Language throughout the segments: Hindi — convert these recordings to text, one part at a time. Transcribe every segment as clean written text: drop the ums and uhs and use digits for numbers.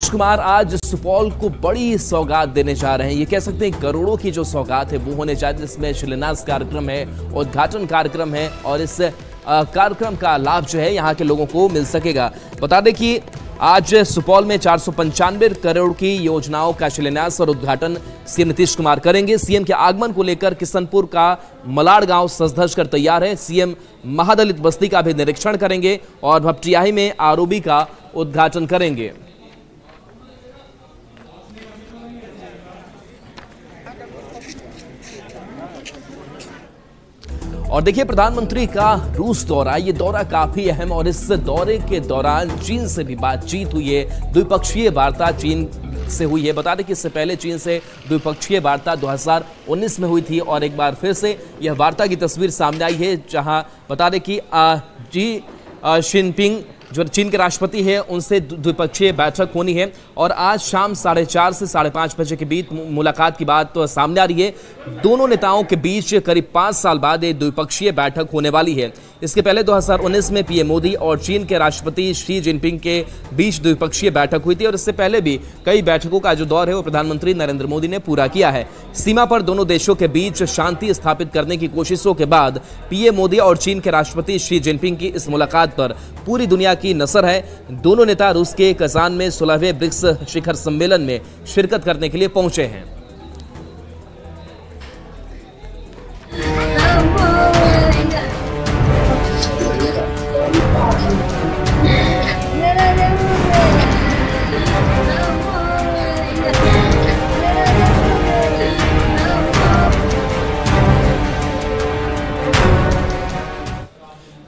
नीतीश कुमार आज सुपौल को बड़ी सौगात देने जा रहे हैं। ये कह सकते हैं करोड़ों की जो सौगात है वो होने जा रही है, जिसमें शिलान्यास कार्यक्रम है, उद्घाटन कार्यक्रम है और इस कार्यक्रम का लाभ जो है यहाँ के लोगों को मिल सकेगा। बता दें कि आज सुपौल में 495 करोड़ की योजनाओं का शिलान्यास और उद्घाटन सीएम नीतीश कुमार करेंगे। सीएम के आगमन को लेकर किशनपुर का मलाड़ गांव सज-धज कर तैयार है। सीएम महादलित बस्ती का भी निरीक्षण करेंगे और भपटियाही में आरओबी का उद्घाटन करेंगे। और देखिए, प्रधानमंत्री का रूस दौरा, ये दौरा काफी अहम और इस दौरे के दौरान चीन से भी बातचीत हुई है। द्विपक्षीय वार्ता चीन से हुई है। बता दें कि इससे पहले चीन से द्विपक्षीय वार्ता 2019 में हुई थी और एक बार फिर से यह वार्ता की तस्वीर सामने आई है, जहां बता दें कि जी जिनपिंग जो चीन के राष्ट्रपति हैं उनसे द्विपक्षीय बैठक होनी है और आज शाम 4:30 से 5:30 बजे के बीच मुलाकात की बात तो सामने आ रही है। दोनों नेताओं के बीच करीब 5 साल बाद एक द्विपक्षीय बैठक होने वाली है। इसके पहले 2019 में पीएम मोदी और चीन के राष्ट्रपति शी जिनपिंग के बीच द्विपक्षीय बैठक हुई थी और इससे पहले भी कई बैठकों का जो दौर है वो प्रधानमंत्री नरेंद्र मोदी ने पूरा किया है। सीमा पर दोनों देशों के बीच शांति स्थापित करने की कोशिशों के बाद पीएम मोदी और चीन के राष्ट्रपति शी जिनपिंग की इस मुलाकात पर पूरी दुनिया की नजर है। दोनों नेता रूस के कजान में 16वें ब्रिक्स शिखर सम्मेलन में शिरकत करने के लिए पहुंचे हैं।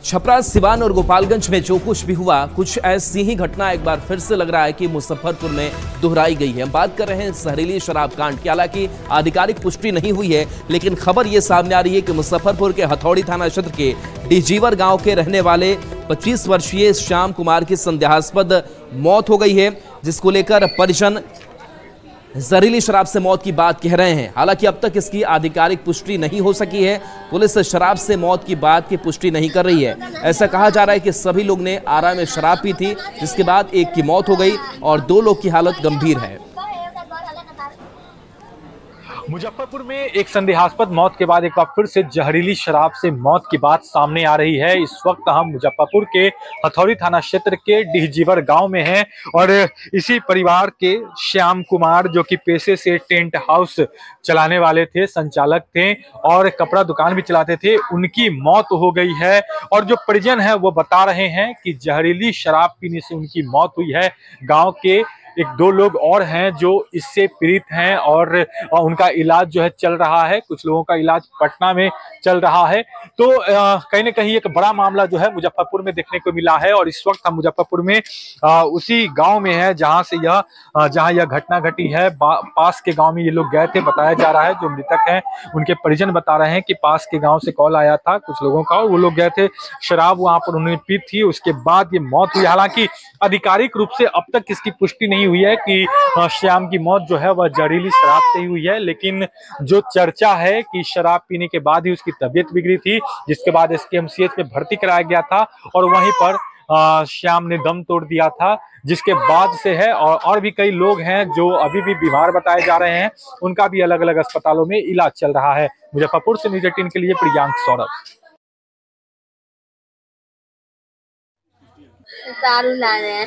छपरा, सिवान और गोपालगंज में जो कुछ भी हुआ, कुछ ऐसी ही घटना एक बार फिर से लग रहा है कि मुजफ्फरपुर में दोहराई गई है। हम बात कर रहे हैं जहरीली शराब कांड की। हालांकि आधिकारिक पुष्टि नहीं हुई है, लेकिन खबर यह सामने आ रही है कि मुजफ्फरपुर के हथौड़ी थाना क्षेत्र के डिजीवर गांव के रहने वाले 25 वर्षीय श्याम कुमार की संदेहास्पद मौत हो गई है, जिसको लेकर परिजन जहरीली शराब से मौत की बात कह रहे हैं। हालांकि अब तक इसकी आधिकारिक पुष्टि नहीं हो सकी है। पुलिस शराब से मौत की बात की पुष्टि नहीं कर रही है। ऐसा कहा जा रहा है कि सभी लोग ने आरा में शराब पी थी, जिसके बाद एक की मौत हो गई और 2 लोग की हालत गंभीर है। मुजफ्फरपुर में एक संदेहास्पद मौत के बाद एक बार फिर से जहरीली शराब से मौत की बात सामने आ रही है। इस वक्त हम मुजफ्फरपुर के हथौड़ी थाना क्षेत्र के डिहजीवर गांव में हैं और इसी परिवार के श्याम कुमार, जो कि पेशे से टेंट हाउस चलाने वाले थे, संचालक थे और कपड़ा दुकान भी चलाते थे, उनकी मौत हो गई है। और जो परिजन है वो बता रहे हैं कि जहरीली शराब पीने से उनकी मौत हुई है। गाँव के 1-2 लोग और हैं जो इससे पीड़ित हैं और उनका इलाज जो है चल रहा है। कुछ लोगों का इलाज पटना में चल रहा है। तो कहीं ना कहीं एक बड़ा मामला जो है मुजफ्फरपुर में देखने को मिला है और इस वक्त हम मुजफ्फरपुर में उसी गांव में है जहां यह घटना घटी है। पास के गांव में ये लोग गए थे, बताया जा रहा है। जो मृतक हैं उनके परिजन बता रहे हैं कि पास के गाँव से कॉल आया था कुछ लोगों का और वो लोग गए थे, शराब वहां पर उन्होंने पी थी, उसके बाद ये मौत हुई। हालांकि आधिकारिक रूप से अब तक इसकी पुष्टि नहीं हुई है कि श्याम की मौत जो है वह जहरीली शराब से ही हुई है, लेकिन जो चर्चा है कि शराब पीने के बाद ही उसकी तबीयत बिगड़ी थी, जिसके बाद एसकेएमसीएच में भर्ती कराया गया था और वहीं पर श्याम ने दम तोड़ दिया था, जिसके बाद से है। और भी कई लोग हैं जो अभी भी बीमार बताए जा रहे हैं, उनका भी अलग अलग अस्पतालों में इलाज चल रहा है। मुजफ्फरपुर से न्यूज़ 18 के लिए प्रियांक सौरभ। दारू लाने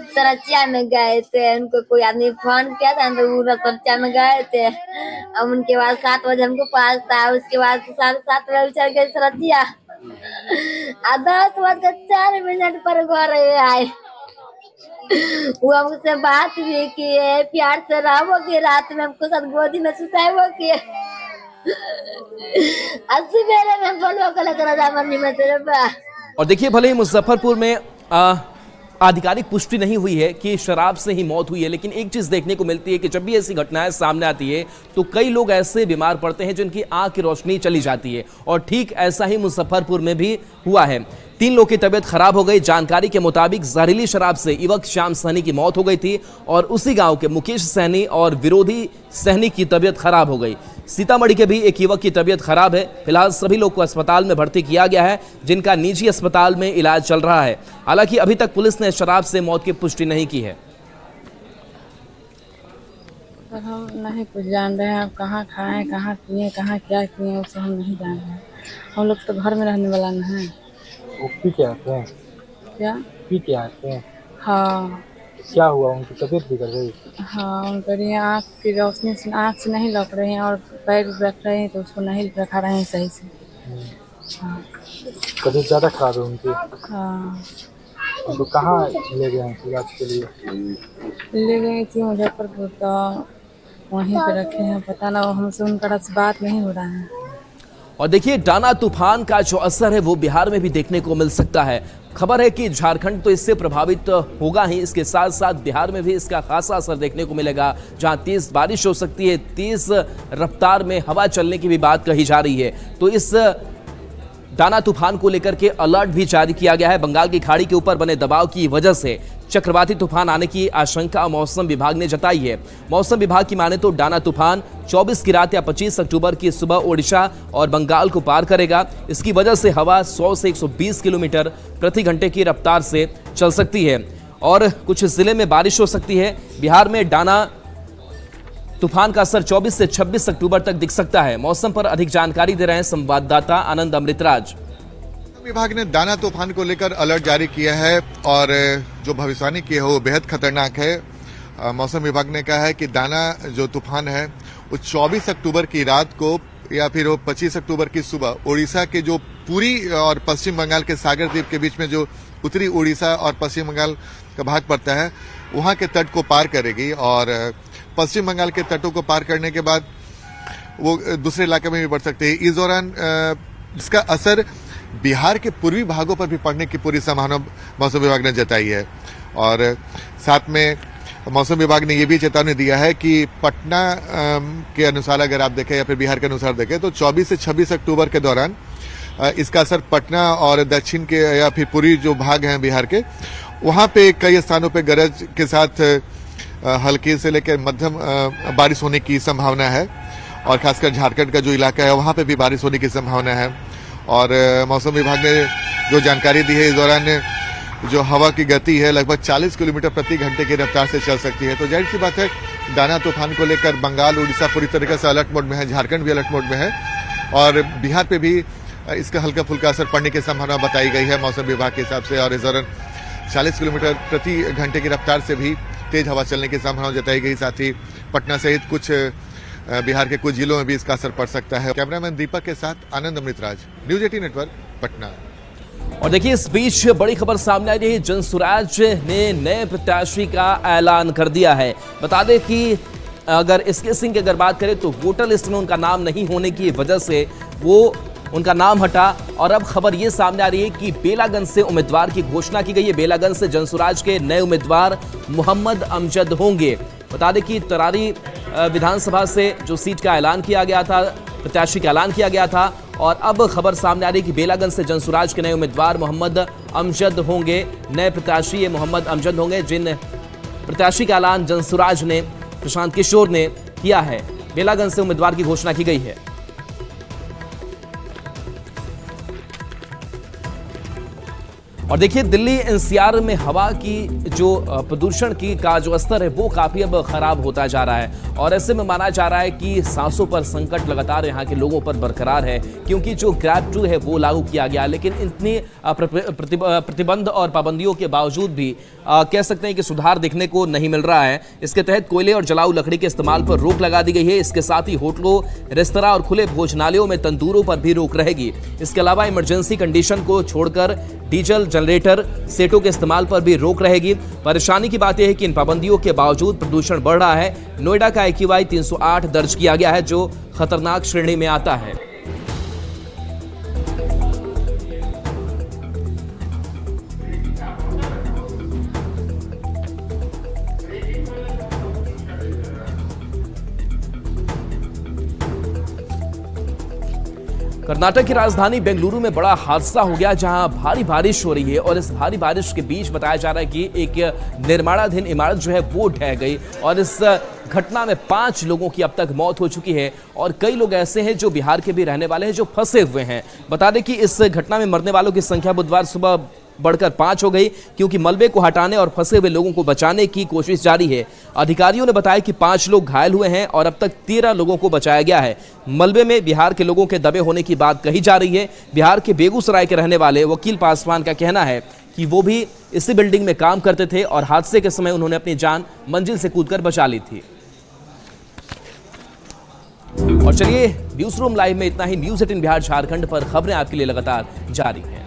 सरच्चा में गए थे, उनको कोई आदमी फोन किया था तो वो सरच्चा में गए थे। अब उनके बाद 7 बजे हमको पास था, उसके बाद 7:30 बजे चल गए सरच्चा। 10:04 पर घर आए। वो हमसे बात भी किए, प्यार से रहो कि रात में हमको साथ गोदी में सुताए कि सवेरे में बोलो कल। और देखिए, भले ही मुजफ्फरपुर में आधिकारिक पुष्टि नहीं हुई है कि शराब से ही मौत हुई है, लेकिन एक चीज देखने को मिलती है कि जब भी ऐसी घटनाएं सामने आती है तो कई लोग ऐसे बीमार पड़ते हैं जिनकी आंख की रोशनी चली जाती है और ठीक ऐसा ही मुजफ्फरपुर में भी हुआ है। 3 लोगों की तबीयत खराब हो गई। जानकारी के मुताबिक जहरीली शराब से युवक श्याम सहनी की मौत हो गई थी और उसी गांव के मुकेश सहनी और विरोधी सहनी की तबीयत खराब हो गई। सीतामढ़ी के भी एक युवक की तबीयत खराब है। फिलहाल सभी लोग को अस्पताल में भर्ती किया गया है, जिनका निजी अस्पताल में इलाज चल रहा है। हालांकि अभी तक पुलिस ने शराब से मौत की पुष्टि नहीं की है। पर हम नहीं कुछ जान रहे हैं। अब कहाँ खाएं, कहाँ पिए, कहाँ क्या किए, उसे हम नहीं जान रहे हैं। हम लोग तो घर में रहने वाला न है। वो पी के आते हैं? क्या पी के आते हैं? हाँ। क्या हुआ, उनकी तबीयत बिगड़ गई? हाँ, उनकी आँख की रोशनी से आँख से नहीं लौट रही हैं और पैर रख रहे हैं तो उसको नहीं रखा रहे हैं सही से। हाँ। तबीयत ज़्यादा खराब है उनकी? हाँ। उनको कहाँ ले गए हैं इलाज के लिए? ले गई थी मुजफ्फरपुर, तो वहीं पे रखे हैं। पता ना, हमसे उनका बात नहीं हो रहा है। और देखिए, डाना तूफान का जो असर है वो बिहार में भी देखने को मिल सकता है। खबर है कि झारखंड तो इससे प्रभावित होगा ही, इसके साथ साथ बिहार में भी इसका खासा असर देखने को मिलेगा, जहां तेज बारिश हो सकती है, तेज रफ्तार में हवा चलने की भी बात कही जा रही है। तो इस डाना तूफान को लेकर के अलर्ट भी जारी किया गया है। बंगाल की खाड़ी के ऊपर बने दबाव की वजह से चक्रवाती तूफान आने की आशंका मौसम विभाग ने जताई है। मौसम विभाग की माने तो डाना तूफान 24 की रात या 25 अक्टूबर की सुबह ओडिशा और बंगाल को पार करेगा। इसकी वजह से हवा 100 से 120 किलोमीटर प्रति घंटे की रफ्तार से चल सकती है और कुछ जिले में बारिश हो सकती है। बिहार में डाना तूफान का असर 24 से 26 अक्टूबर तक दिख सकता है। मौसम पर अधिक जानकारी दे रहे हैं संवाददाता आनंद अमृतराज। विभाग ने डाना तूफान को लेकर अलर्ट जारी किया है और जो भविष्यवाणी की है वो बेहद खतरनाक है। मौसम विभाग ने कहा है कि डाना जो तूफान है वो 24 अक्टूबर की रात को या फिर वो 25 अक्टूबर की सुबह ओडिशा के जो पूरी और पश्चिम बंगाल के सागर द्वीप के बीच में जो उत्तरी ओडिशा और पश्चिम बंगाल का भाग पड़ता है वहां के तट को पार करेगी और पश्चिम बंगाल के तटों को पार करने के बाद वो दूसरे इलाके में भी बढ़ सकते हैं। इस दौरान इसका असर बिहार के पूर्वी भागों पर भी पड़ने की पूरी संभावना मौसम विभाग ने जताई है और साथ में मौसम विभाग ने ये भी चेतावनी दिया है कि पटना के अनुसार अगर आप देखें या फिर बिहार के अनुसार देखें तो 24 से 26 अक्टूबर के दौरान इसका असर पटना और दक्षिण के या फिर पूरी जो भाग हैं बिहार के वहां पे कई स्थानों पे गरज के साथ हल्की से लेकर मध्यम बारिश होने की संभावना है और खासकर झारखंड का जो इलाका है वहां पे भी बारिश होने की संभावना है। और मौसम विभाग ने जो जानकारी दी है इस दौरान जो हवा की गति है लगभग 40 किलोमीटर प्रति घंटे की रफ्तार से चल सकती है। तो जाहिर सी बात है डाना तूफान को लेकर बंगाल उड़ीसा पूरी तरीके से अलर्ट मोड में है, झारखंड भी अलर्ट मोड में है और बिहार पे भी इसका हल्का फुल्का असर पड़ने की संभावना बताई गई है मौसम विभाग के हिसाब से। और इस दौरान 40 किलोमीटर प्रति घंटे की रफ्तार से भी तेज हवा चलने की संभावना जताई गई। साथ ही पटना सहित कुछ बिहार के कुछ जिलों में भी इसका असर पड़ सकता है। कैमरामैन दीपक के साथ आनंद अमृतराज, न्यूज 18 नेटवर्क, पटना। और देखिए, इस बीच बड़ी खबर सामने आई है। जनसुराज ने नए प्रत्याशी का ऐलान कर दिया है। बता दें कि अगर एसके सिंह की अगर बात करें तो वोटर लिस्ट में उनका नाम नहीं होने की वजह से वो उनका नाम हटा और अब खबर ये सामने आ रही है कि बेलागंज से उम्मीदवार की घोषणा की गई है। बेलागंज से जनसुराज के नए उम्मीदवार मोहम्मद अमजद होंगे। बता दें कि तरारी विधानसभा से जो सीट का ऐलान किया गया था, प्रत्याशी का ऐलान किया गया था और अब खबर सामने आ रही है कि बेलागंज से जनसुराज के नए उम्मीदवार मोहम्मद अमजद होंगे। नए प्रत्याशी ये मोहम्मद अमजद होंगे जिन प्रत्याशी का ऐलान जनसुराज ने, प्रशांत किशोर ने किया है। बेलागंज से उम्मीदवार की घोषणा की गई है। और देखिए, दिल्ली एनसीआर में हवा की जो प्रदूषण की का जो स्तर है वो काफी अब खराब होता जा रहा है और ऐसे में माना जा रहा है कि सांसों पर संकट लगातार यहाँ के लोगों पर बरकरार है क्योंकि जो ग्रैब 2 है वो लागू किया गया, लेकिन इतनी प्रतिबंध और पाबंदियों के बावजूद भी कह सकते हैं कि सुधार देखने को नहीं मिल रहा है। इसके तहत कोयले और जलाऊ लकड़ी के इस्तेमाल पर रोक लगा दी गई है। इसके साथ ही होटलों, रेस्तरां और खुले भोजनालयों में तंदूरों पर भी रोक रहेगी। इसके अलावा इमरजेंसी कंडीशन को छोड़कर डीजल जनरेटर सेटों के इस्तेमाल पर भी रोक रहेगी। परेशानी की बात यह है कि इन पाबंदियों के बावजूद प्रदूषण बढ़ रहा है। नोएडा का AQI 308 दर्ज किया गया है जो खतरनाक श्रेणी में आता है। कर्नाटक की राजधानी बेंगलुरु में बड़ा हादसा हो गया जहां भारी बारिश हो रही है और इस भारी बारिश के बीच बताया जा रहा है कि एक निर्माणाधीन इमारत जो है वो ढह गई और इस घटना में 5 लोगों की अब तक मौत हो चुकी है और कई लोग ऐसे हैं जो बिहार के भी रहने वाले हैं जो फंसे हुए हैं। बता दें कि इस घटना में मरने वालों की संख्या बुधवार सुबह बढ़कर 5 हो गई, क्योंकि मलबे को हटाने और फंसे हुए लोगों को बचाने की कोशिश जारी है। अधिकारियों ने बताया कि 5 लोग घायल हुए हैं और अब तक 13 लोगों को बचाया गया है। मलबे में बिहार के लोगों के दबे होने की बात कही जा रही है। बिहार के बेगूसराय के रहने वाले वकील पासवान का कहना है कि वो भी इसी बिल्डिंग में काम करते थे और हादसे के समय उन्होंने अपनी जान मंजिल से कूदकर बचा ली थी। और चलिए, न्यूज रूम लाइव में इतना ही। न्यूज 18 बिहार झारखंड पर खबरें आपके लिए लगातार जारी है।